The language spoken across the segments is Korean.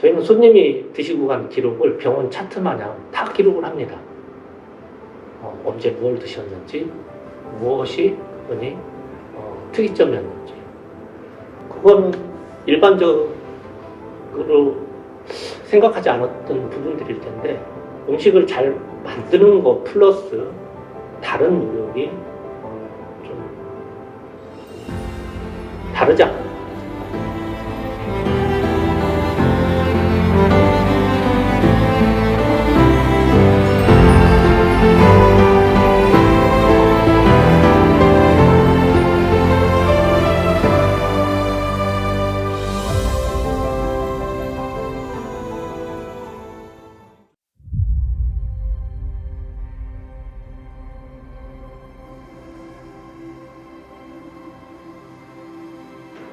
저희는 손님이 드시고 간 기록을 병원 차트 마냥 다 기록을 합니다. 언제 뭘 드셨는지, 무엇이 흔히 특이점이었는지. 그거는 일반적으로 생각하지 않았던 부분들일 텐데, 음식을 잘 만드는 거 플러스 다른 노력이 좀 다르지 않나.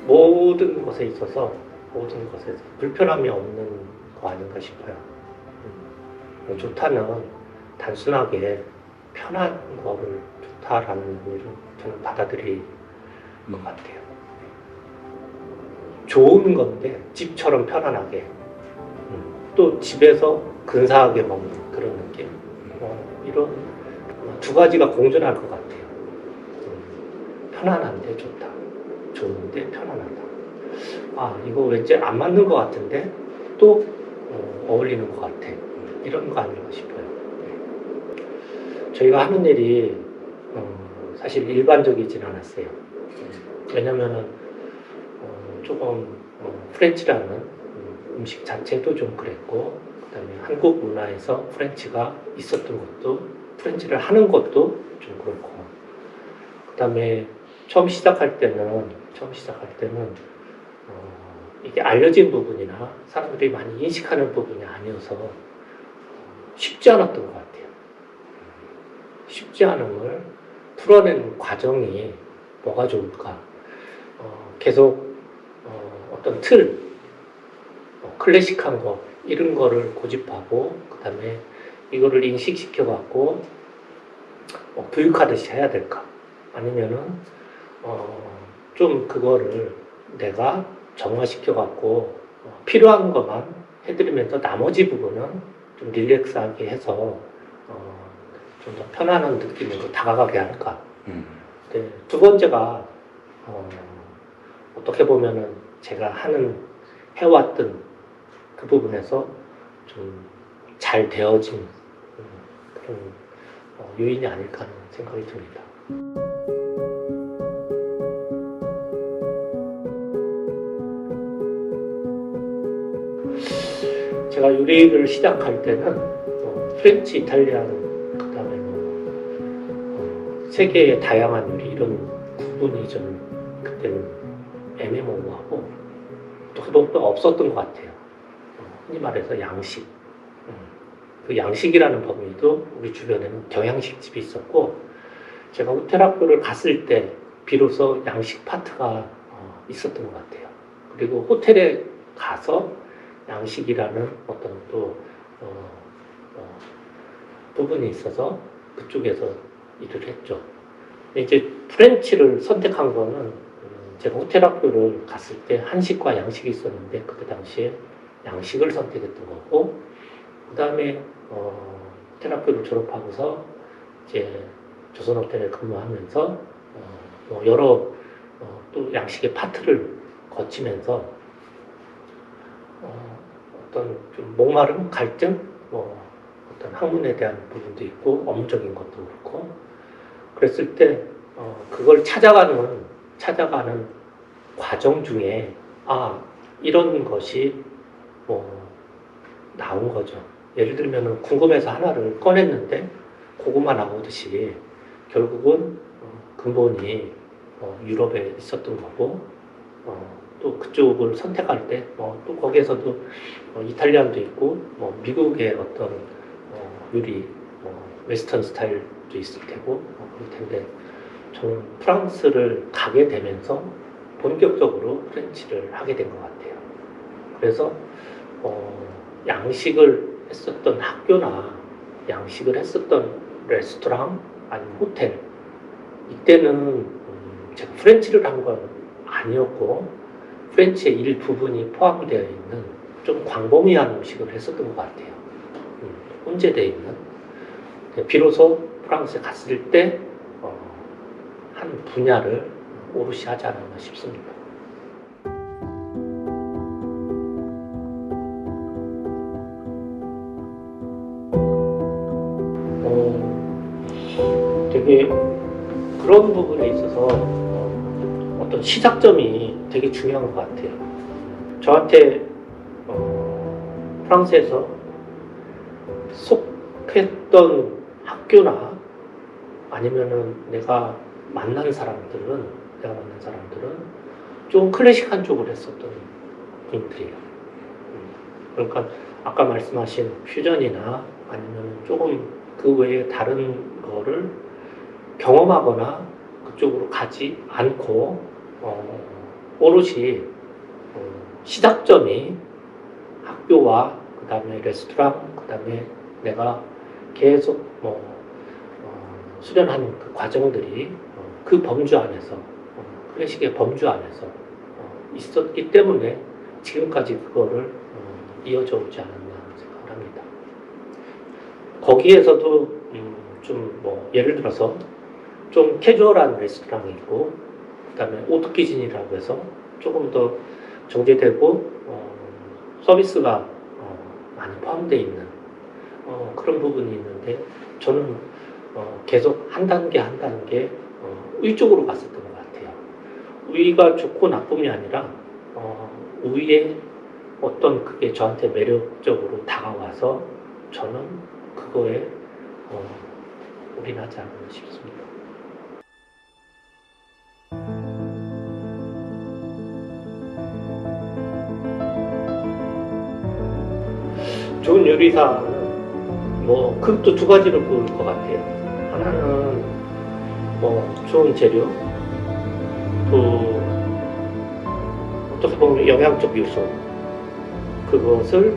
모든 것에 있어서 모든 것에서 불편함이 없는 거 아닌가 싶어요. 좋다는 단순하게 편한 거를 좋다라는 의미로 저는 받아들일 것 같아요. 좋은 건데 집처럼 편안하게, 또 집에서 근사하게 먹는 그런 느낌, 이런 두 가지가 공존할 것 같아요. 편안한데 좋다, 좋은데 편안하다. 이거 왠지 안 맞는 것 같은데 또 어울리는 것 같아. 이런 거 아닌가 싶어요. 저희가 하는 일이 사실 일반적이진 않았어요. 왜냐면은 조금 프렌치라는 음식 자체도 좀 그랬고, 그 다음에 한국 문화에서 프렌치가 있었던 것도, 프렌치를 하는 것도 좀 그렇고, 그 다음에 처음 시작할 때는 이게 알려진 부분이나 사람들이 많이 인식하는 부분이 아니어서 쉽지 않았던 것 같아요. 쉽지 않은 걸 풀어내는 과정이 뭐가 좋을까? 계속 어떤 틀, 클래식한 거, 이런 거를 고집하고, 그 다음에 이거를 인식시켜갖고 교육하듯이 해야 될까? 아니면은 좀 그거를 내가 정화시켜갖고 필요한 것만 해드리면서 나머지 부분은 좀 릴렉스하게 해서 좀 더 편안한 느낌으로 다가가게 할까. 네, 두 번째가 어떻게 보면은 제가 해왔던 그 부분에서 좀 잘 되어진 그런 요인이 아닐까 하는 생각이 듭니다. 제가 요리를 시작할 때는 프렌치, 이탈리안, 그 다음에 세계의 다양한 요리, 이런 구분이 좀 그때는 애매모호하고 또 없었던 것 같아요. 흔히 말해서 양식. 그 양식이라는 범위도 우리 주변에는 경양식집이 있었고, 제가 호텔 학교를 갔을 때 비로소 양식 파트가 있었던 것 같아요. 그리고 호텔에 가서 양식이라는 어떤 또 부분이 있어서 그쪽에서 일을 했죠. 이제 프렌치를 선택한 거는 제가 호텔 학교를 갔을 때 한식과 양식이 있었는데, 그때 당시에 양식을 선택했던 거고, 그 다음에 호텔 학교를 졸업하고서 이제 조선호텔에 근무하면서 여러 또 양식의 파트를 거치면서 어떤 좀 목마름, 갈등, 어떤 학문에 대한 부분도 있고, 업무적인 것도 그렇고, 그랬을 때 그걸 찾아가는 과정 중에 이런 것이 나온 거죠. 예를 들면 궁금해서 하나를 꺼냈는데 고구마 나오듯이 결국은 근본이 유럽에 있었던 거고, 또 그쪽을 선택할 때 또 거기에서도 이탈리안도 있고 미국의 어떤 요리, 웨스턴 스타일도 있을 테고 그럴 텐데, 저는 프랑스를 가게 되면서 본격적으로 프렌치를 하게 된 것 같아요. 그래서 양식을 했었던 학교나 양식을 했었던 레스토랑 아니면 호텔, 이때는 제가 프렌치를 한 건 아니었고, 프렌치의 일부분이 포함되어 있는 좀 광범위한 음식을 했었던 것 같아요. 혼재되어 있는. 비로소 프랑스에 갔을 때 한 분야를 오롯이 하지 않았나 싶습니다. 되게 그런 부분에 있어서 어떤 시작점이 되게 중요한 것 같아요. 저한테 프랑스에서 속했던 학교나 아니면은 내가 만난 사람들은 좀 클래식한 쪽을 했었던 분들이에요. 그러니까 아까 말씀하신 퓨전이나 아니면 조금 그 외에 다른 거를 경험하거나 그쪽으로 가지 않고 오롯이 시작점이 학교와 그 다음에 레스토랑, 그 다음에 내가 계속 수련하는 그 과정들이 그 범주 안에서 클래식의 범주 안에서 있었기 때문에 지금까지 그거를 이어져 오지 않았나 생각을 합니다. 거기에서도 좀 예를 들어서 좀 캐주얼한 레스토랑이 있고 그 다음에 오트키진이라고 해서 조금 더 정제되고 서비스가 많이 포함되어 있는 그런 부분이 있는데 저는 계속 한 단계 한 단계 위쪽으로 갔었던 것 같아요. 위가 좋고 나쁨이 아니라 위에 어떤 그게 저한테 매력적으로 다가와서 저는 그거에 올인하지 않나 싶습니다. 좋은 요리사는 그것도 두 가지로 보일 것 같아요. 하나는 좋은 재료, 또 어떻게 보면 영양적 요소, 그것을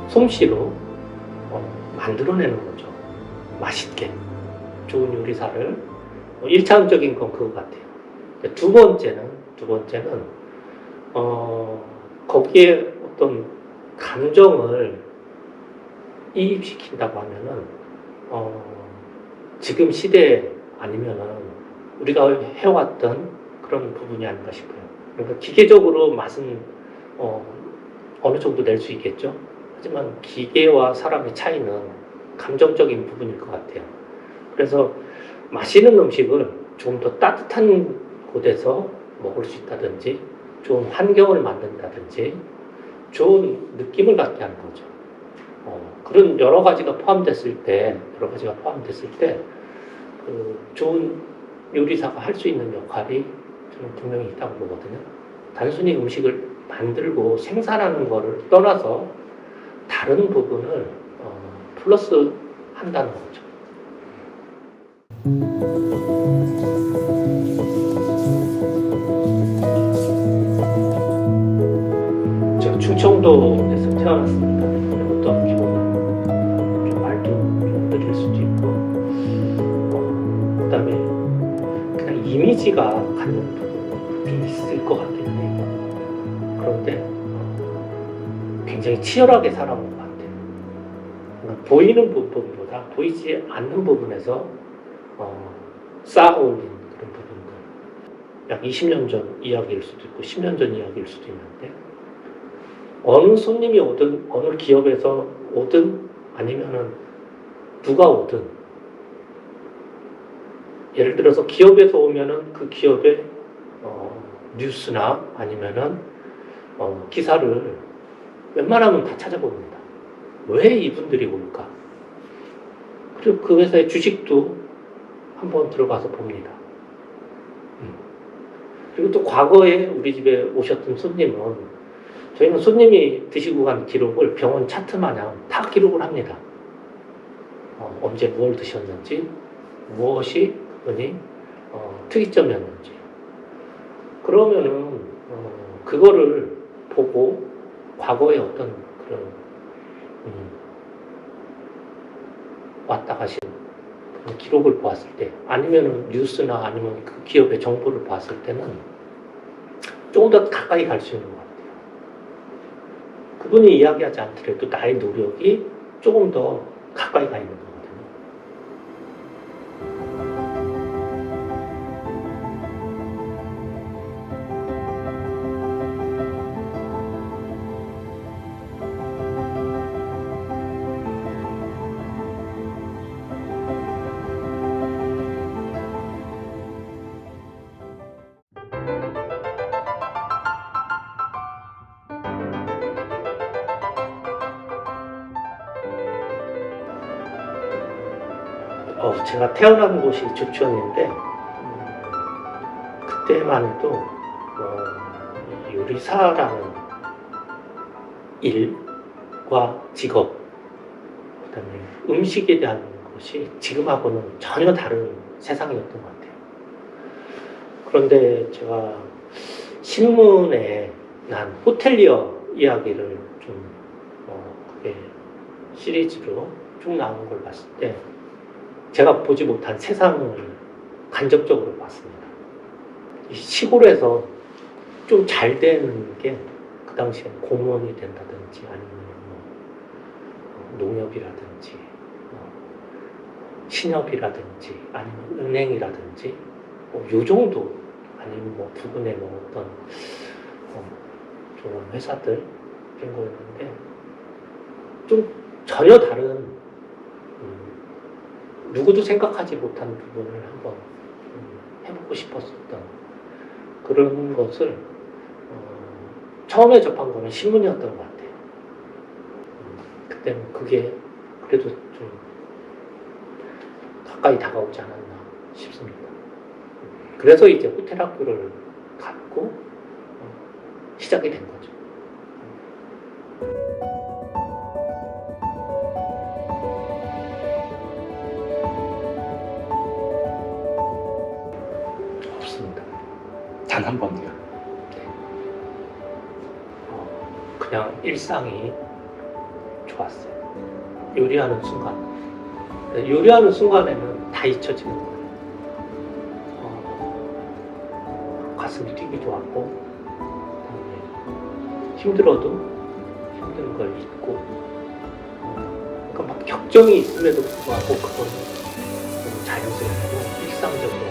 솜씨로 만들어내는 거죠. 맛있게. 좋은 요리사를 1차원적인 건 그거 같아요. 두 번째는 거기에 어떤 감정을 이입시킨다고 하면은 지금 시대 아니면은 우리가 해왔던 그런 부분이 아닌가 싶어요. 그러니까 기계적으로 맛은 어느 정도 낼 수 있겠죠. 하지만 기계와 사람의 차이는 감정적인 부분일 것 같아요. 그래서 맛있는 음식을 좀 더 따뜻한 곳에서 먹을 수 있다든지 좋은 환경을 만든다든지 좋은 느낌을 갖게 하는 거죠. 그런 여러 가지가 포함됐을 때 그 좋은 요리사가 할 수 있는 역할이 저는 분명히 있다고 보거든요. 단순히 음식을 만들고 생산하는 거를 떠나서 다른 부분을 플러스 한다는 거죠. 제가 충청도에서 태어났습니다. 어떤 기분은 좀 말도 좀 느낄 수도 있고 그 다음에 그냥 이미지가 갖는 부분이 좀 있을 것 같긴 해요. 그런데 굉장히 치열하게 살아온 것 같아요. 그러니까 보이는 부분보다 보이지 않는 부분에서 쌓아올린 그런 부분들. 약 20년 전 이야기일 수도 있고 10년 전 이야기일 수도 있는데 어느 손님이 오든 어느 기업에서 오든 아니면은 누가 오든 예를 들어서 기업에서 오면은 그 기업의 뉴스나 아니면은 기사를 웬만하면 다 찾아봅니다. 왜 이분들이 올까? 그리고 그 회사의 주식도 한번 들어가서 봅니다. 그리고 또 과거에 우리 집에 오셨던 손님은 저희는 손님이 드시고 간 기록을 병원 차트 마냥 다 기록을 합니다. 언제 뭘 드셨는지, 무엇이 그분이 특이점이었는지. 그러면은 그거를 보고 과거의 어떤 그런 왔다 가신 그런 기록을 보았을 때 아니면은 뉴스나 아니면 그 기업의 정보를 봤을 때는 조금 더 가까이 갈 수 있는 것 같아요. 그분이 이야기하지 않더라도 나의 노력이 조금 더 가까이 가 있는 거거든요. 제가 태어난 곳이 조천인데 그때만 해도 요리사라는 일과 직업, 그다음에 음식에 대한 것이 지금하고는 전혀 다른 세상이었던 것 같아요. 그런데 제가 신문에 난 호텔리어 이야기를 좀 그게 시리즈로 쭉 나온 걸 봤을 때 제가 보지 못한 세상을 간접적으로 봤습니다. 시골에서 좀 잘 되는 게 그 당시엔 공무원이 된다든지 아니면 농협이라든지 신협이라든지 아니면 은행이라든지 요 정도 아니면 부근에 어떤 좋은 회사들 이런 거였는데 좀 전혀 다른 누구도 생각하지 못한 부분을 한번 해보고 싶었었던 그런 것을 처음에 접한 거는 신문이었던 것 같아요. 그때는 그게 그래도 좀 가까이 다가오지 않았나 싶습니다. 그래서 이제 호텔 학교를 갔고 시작이 된 거죠. 없습니다. 단 한 번도요? 그냥 일상이 좋았어요. 요리하는 순간. 요리하는 순간에는 다 잊혀지는 거예요. 가슴이 뛰기 좋았고, 그다음에 힘들어도 힘든 걸 잊고, 그러니까 막 격정이 있음에도 불구하고 그거는 너무 자연스럽고 일상적으로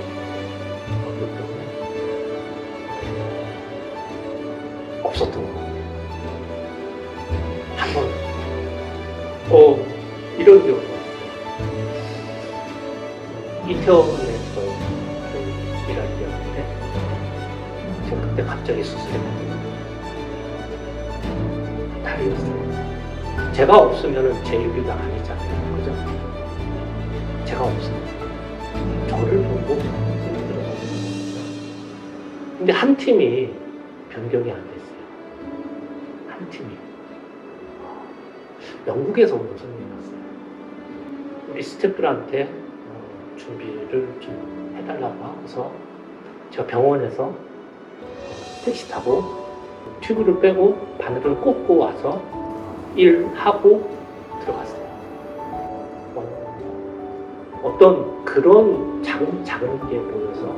그렇기 때문에 없었던 것 같아요. 한번 이런 경우 이태원에서 일할 때였는데 제가 그때 갑자기 수술했거든요. 다리였어요. 제가 없으면 제 요리가 아니잖아요. 그죠? 제가 없으면 저를 보고 힘들어요. 근데 한 팀이 변경이 안 됐어요. 한 팀이. 영국에서 온 손님이었어요. 우리 스태프들한테 준비를 좀 해달라고 해서 제가 병원에서 택시 타고 튜브를 빼고 바늘을 꽂고 와서 일하고 들어갔어요. 어떤 그런 작은 게 보여서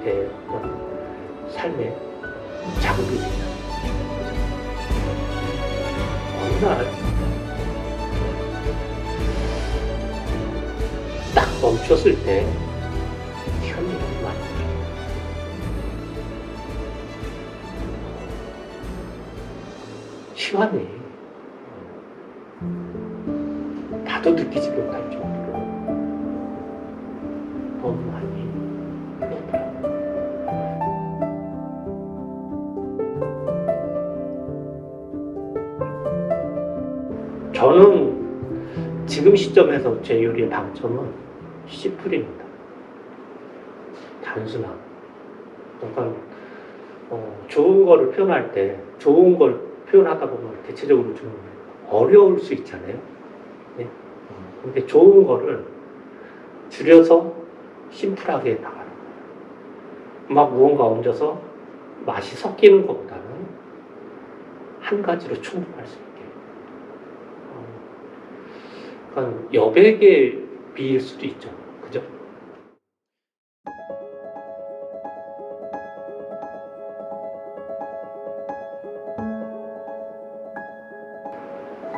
제 어떤 삶에 자극이 되잖아요. 어느 날 딱 멈췄을 때 현명이 많이 시간이 나도 느끼지 못할 정도로 너무 많이 흘렀더라고요. 저는 지금 시점에서 제 요리의 방점은 시플입니다. 단순함. 그러니까 좋은 거를 표현할 때 좋은 걸 표현하다 보면 대체적으로 좀 어려울 수 있잖아요. 네? 근데 좋은 거를 줄여서 심플하게 나가는 거예요. 막 무언가 얹어서 맛이 섞이는 것보다는 한 가지로 충분할 수 있게. 그러니까 여백에 비일 수도 있죠. 그죠?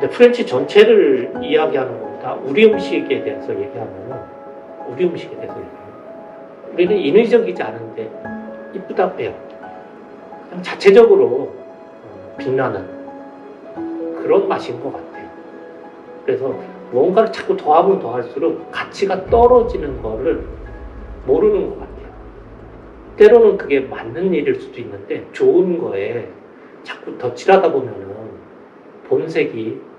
근데 프렌치 전체를 이야기하는 것보다 우리 음식에 대해서 얘기하면 우리 음식에 대해서 얘기하면 우리는 인위적이지 않은데 이쁘다고 해요. 그냥 자체적으로 빛나는 그런 맛인 것 같아요. 그래서 무언가를 자꾸 더하면 더할수록 가치가 떨어지는 거를 모르는 것 같아요. 때로는 그게 맞는 일일 수도 있는데 좋은 거에 자꾸 덧칠하다 보면은 본색이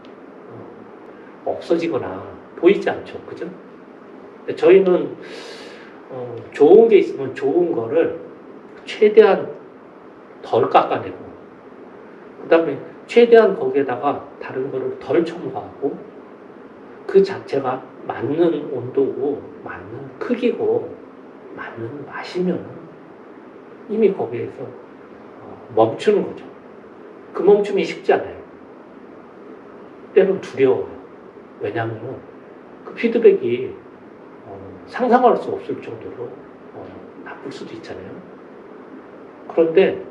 없어지거나 보이지 않죠. 그죠? 근데 저희는 좋은 게 있으면 좋은 거를 최대한 덜 깎아내고 그 다음에 최대한 거기에다가 다른 거를 덜 첨가하고 그 자체가 맞는 온도고 맞는 크기고 맞는 맛이면 이미 거기에서 멈추는 거죠. 그 멈춤이 쉽지 않아요. 때로는 두려워요. 왜냐하면 그 피드백이 상상할 수 없을 정도로 나쁠 수도 있잖아요. 그런데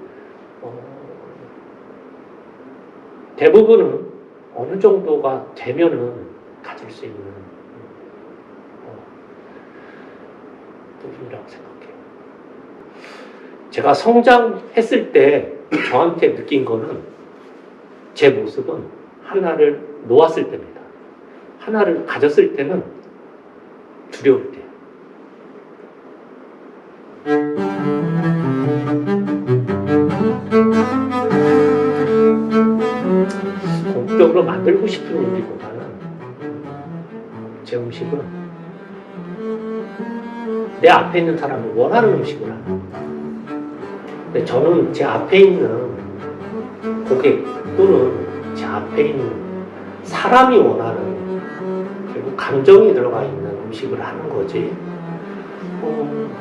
대부분은 어느 정도가 되면은 가질 수 있는 부분이라고 생각해요. 제가 성장했을 때 저한테 느낀 거는 제 모습은 하나를 놓았을 때입니다. 하나를 가졌을 때는 두려울 때예요. 공적으로 만들고 싶은 요리보다는 제 음식은 내 앞에 있는 사람이 원하는 음식을 하는. 근데 저는 제 앞에 있는 고객 또는 제 앞에 있는 사람이 원하는 그리고 감정이 들어가 있는 음식을 하는 거지.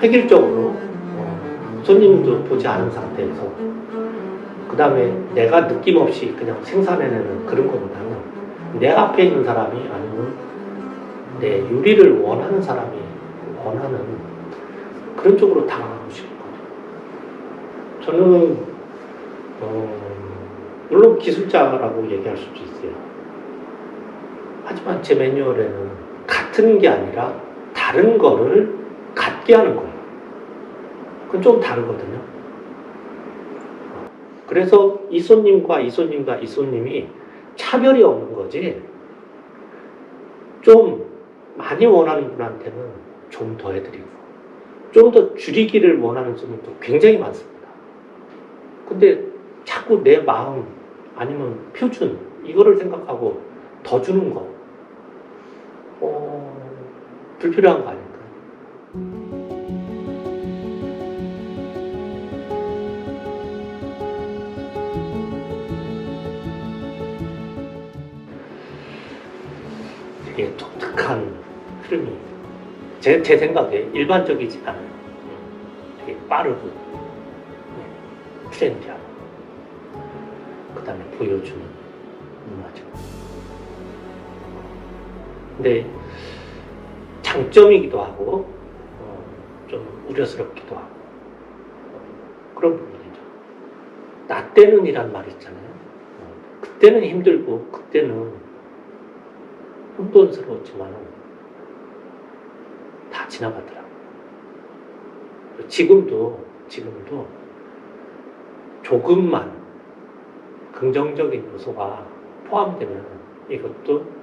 획일적으로 손님도 보지 않은 상태에서 그 다음에 내가 느낌 없이 그냥 생산해내는 그런 것보다는 내 앞에 있는 사람이 아니면 내 요리를 원하는 사람이 원하는 그런 쪽으로 다가가고 싶거든요. 저는 물론 기술자라고 얘기할 수도 있어요. 하지만 제 매뉴얼에는 같은 게 아니라 다른 거를 같게 하는 거예요. 그건 좀 다르거든요. 그래서 이 손님과 이 손님과 이 손님이 차별이 없는 거지. 좀 많이 원하는 분한테는 좀 더 해드리고 좀 더 줄이기를 원하는 손님도 굉장히 많습니다. 근데 자꾸 내 마음 아니면 표준 이거를 생각하고 더 주는 거 불필요한 거 아닐까. 되게 독특한 흐름이 제 생각에 일반적이지 않아요. 되게 빠르고 트렌디하고 그 다음에 보여주는 문화죠. 근데 장점이기도 하고 좀 우려스럽기도 하고 그런 부분이죠. 나 때는 이란 말이 있잖아요. 그때는 힘들고 그때는 혼돈스러웠지만 다 지나가더라고요. 지금도 조금만 긍정적인 요소가 포함되면 이것도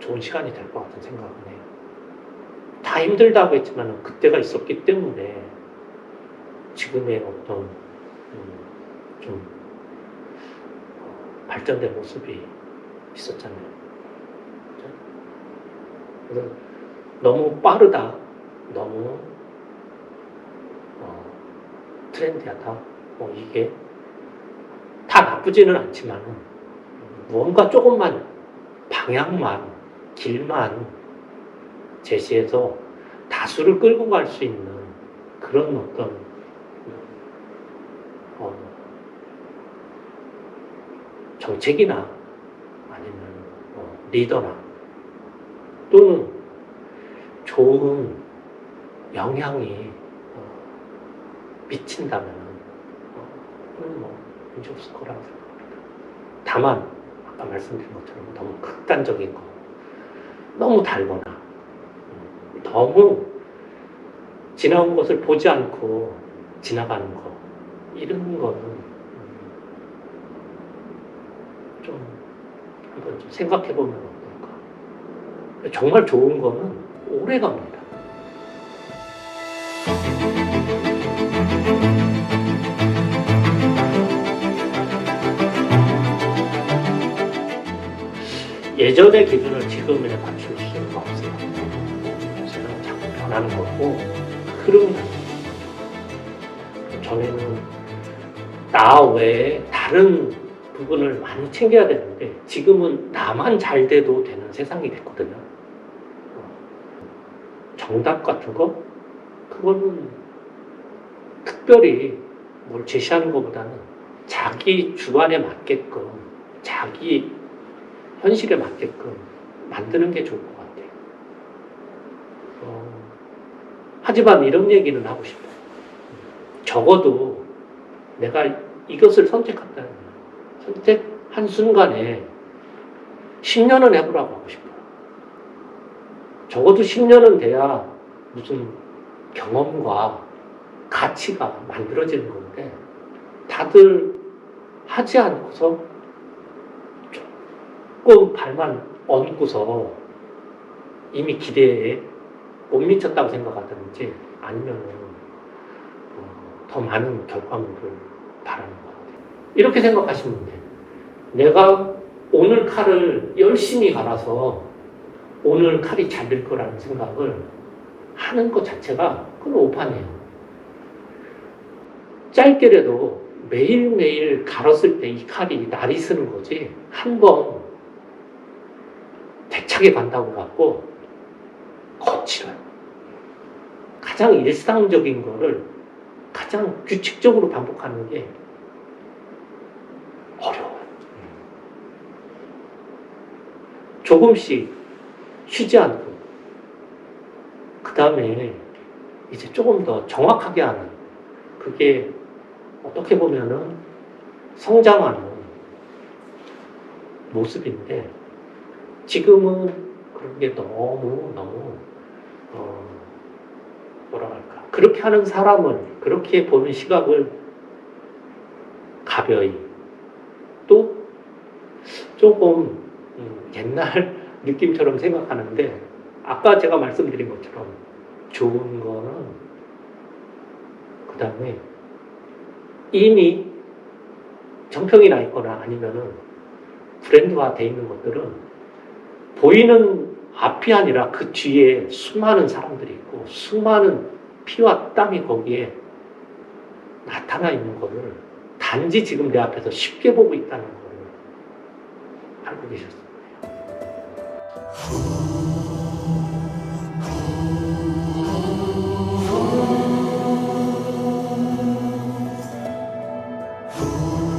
좋은 시간이 될 것 같은 생각은 해요. 다 힘들다고 했지만 그때가 있었기 때문에 지금의 어떤 좀 발전된 모습이 있었잖아요. 그래서 너무 빠르다, 너무 트렌디하다, 이게 다 나쁘지는 않지만 무언가 조금만 방향만 길만 제시해서 다수를 끌고 갈 수 있는 그런 어떤 정책이나 아니면 리더나 또는 좋은 영향이 미친다면 그건 문제 없을 거라고 생각합니다. 다만 아까 말씀드린 것처럼 너무 극단적인 거, 너무 달거나 너무 지나온 것을 보지 않고 지나가는 거, 이런 거는 좀 한번 좀 생각해 보면 어떨까. 정말 좋은 거는 오래 갑니다. 예전의 기준을 지금에 맞출 수는 없어요. 세상은 자꾸 변하는 거고 흐름이 전에는 나 외에 다른 부분을 많이 챙겨야 되는데 지금은 나만 잘 돼도 되는 세상이 됐거든요. 정답 같은 거? 그거는 특별히 뭘 제시하는 것보다는 자기 주관에 맞게끔, 자기 현실에 맞게끔 만드는 게 좋을 것 같아요. 하지만 이런 얘기는 하고 싶어요. 적어도 내가 이것을 선택한 순간에 10년은 해보라고 하고 싶어요. 적어도 10년은 돼야 무슨 경험과 가치가 만들어지는 건데 다들 하지 않고서 조금 발만 얹고서 이미 기대에 못 미쳤다고 생각하든지 아니면 더 많은 결과물을 바라는 것 같아요. 이렇게 생각하시면 돼요. 내가 오늘 칼을 열심히 갈아서 오늘 칼이 잘릴 거라는 생각을 하는 것 자체가 그건 오판이에요. 짧게라도 매일매일 갈았을 때 이 칼이 날이 쓰는 거지 한 번 대차게 간다고 갖고 거칠어요. 가장 일상적인 거를 가장 규칙적으로 반복하는 게 어려워요. 조금씩 쉬지 않고 그 다음에 이제 조금 더 정확하게 하는, 그게 어떻게 보면은 성장하는 모습인데 지금은 그런 게 너무 뭐라 할까, 그렇게 하는 사람을, 그렇게 보는 시각을 가벼이 또 조금 옛날 느낌처럼 생각하는데, 아까 제가 말씀드린 것처럼 좋은 거는 그 다음에 이미 정평이 나 있거나 아니면은 브랜드화 돼 있는 것들은 보이는 앞이 아니라 그 뒤에 수많은 사람들이 있고 수많은 피와 땀이 거기에 나타나 있는 거를 단지 지금 내 앞에서 쉽게 보고 있다는 거를 알고 계셨어요.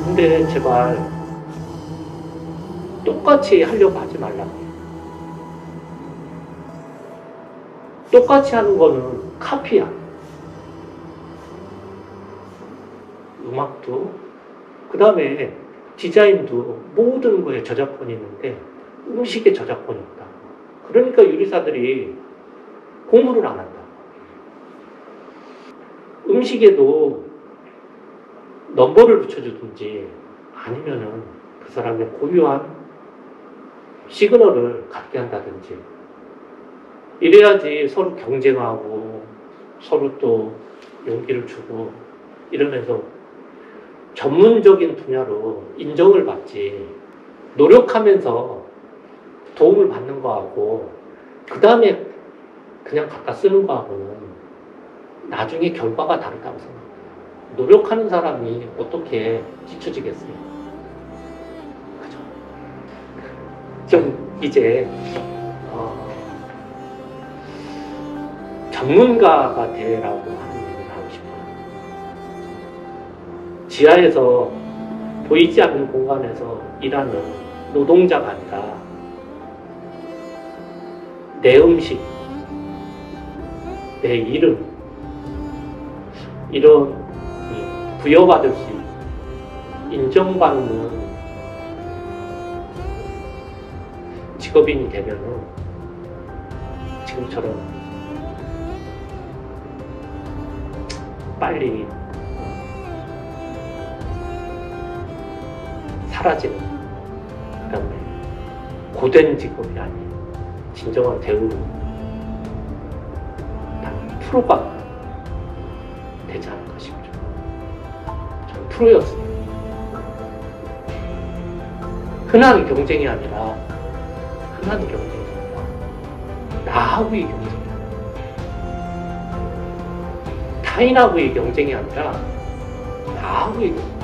근데 제발 똑같이 하려고 하지 말라고. 똑같이 하는 거는 카피야. 음악도, 그 다음에 디자인도 모든 거에 저작권이 있는데 음식에 저작권이 없다. 그러니까 요리사들이 공부를 안 한다. 음식에도 넘버를 붙여주든지 아니면은 그 사람의 고유한 시그널을 갖게 한다든지, 이래야지 서로 경쟁하고 서로 또 용기를 주고 이러면서 전문적인 분야로 인정을 받지, 노력하면서 도움을 받는 거하고 그 다음에 그냥 갖다 쓰는 거하고는 나중에 결과가 다르다고 생각해요. 노력하는 사람이 어떻게 뒤처지겠어요? 그죠? 좀 이제 전문가가 되라고 하는 얘기를 하고 싶어요. 지하에서 보이지 않는 공간에서 일하는 노동자가 아니라 내 음식, 내 이름, 이런 부여받을 수 있는, 인정받는 직업인이 되면은 지금처럼 빨리 사라지는, 그다음에 고된 직업이 아닌 진정한 대우로 프로가 되지 않을까 싶죠. 저는 프로였어요. 흔한 경쟁이 아니라, 흔한 경쟁이 아니라 나하고의 경쟁이야. 타인하고의 경쟁이 아니라 나하고의 경쟁.